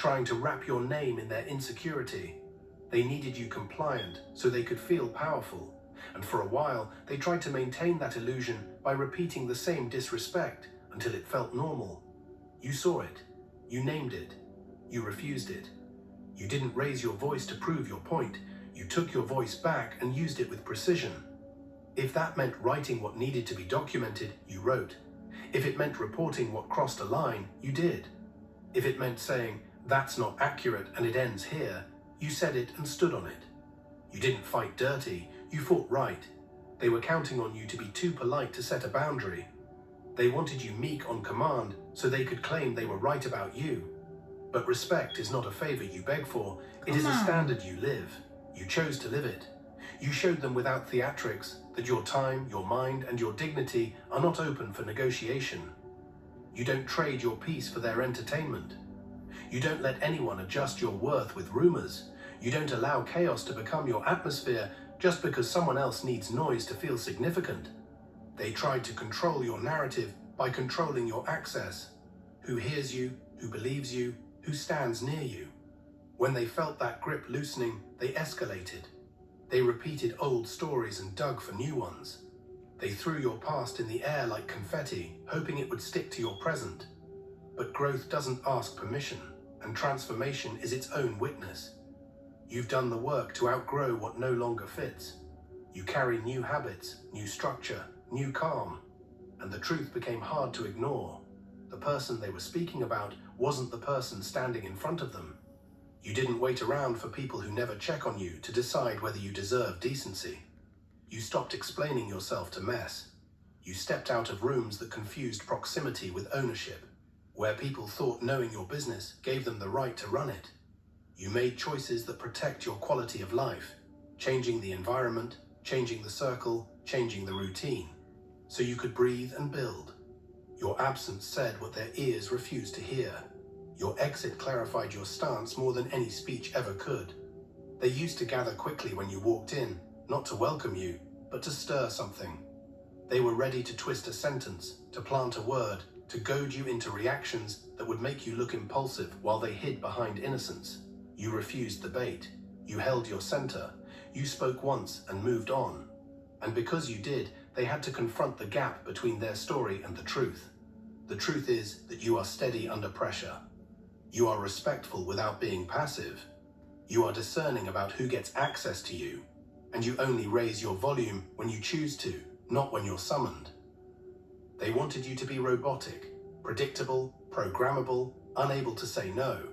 trying to wrap your name in their insecurity. They needed you compliant so they could feel powerful, and for a while they tried to maintain that illusion by repeating the same disrespect until it felt normal. You saw it, you named it, you refused it. You didn't raise your voice to prove your point, you took your voice back and used it with precision. If that meant writing what needed to be documented, you wrote. If it meant reporting what crossed a line, you did. If it meant saying, "That's not accurate and it ends here," you said it and stood on it. You didn't fight dirty, you fought right. They were counting on you to be too polite to set a boundary. They wanted you meek on command so they could claim they were right about you. But respect is not a favor you beg for, it is a standard you live. You chose to live it. You showed them without theatrics that your time, your mind, and your dignity are not open for negotiation. You don't trade your peace for their entertainment. You don't let anyone adjust your worth with rumors. You don't allow chaos to become your atmosphere just because someone else needs noise to feel significant. They tried to control your narrative by controlling your access. Who hears you, who believes you, who stands near you. When they felt that grip loosening, they escalated. They repeated old stories and dug for new ones. They threw your past in the air like confetti, hoping it would stick to your present. But growth doesn't ask permission, and transformation is its own witness. You've done the work to outgrow what no longer fits. You carry new habits, new structure, new calm, and the truth became hard to ignore. The person they were speaking about wasn't the person standing in front of them. You didn't wait around for people who never check on you to decide whether you deserve decency. You stopped explaining yourself to mess. You stepped out of rooms that confused proximity with ownership, where people thought knowing your business gave them the right to run it. You made choices that protect your quality of life, changing the environment, changing the circle, changing the routine, so you could breathe and build. Your absence said what their ears refused to hear. Your exit clarified your stance more than any speech ever could. They used to gather quickly when you walked in, not to welcome you, but to stir something. They were ready to twist a sentence, to plant a word, to goad you into reactions that would make you look impulsive while they hid behind innocence. You refused the bait. You held your center. You spoke once and moved on. And because you did, they had to confront the gap between their story and the truth. The truth is that you are steady under pressure. You are respectful without being passive. You are discerning about who gets access to you, and you only raise your volume when you choose to, not when you're summoned. They wanted you to be robotic, predictable, programmable, unable to say no.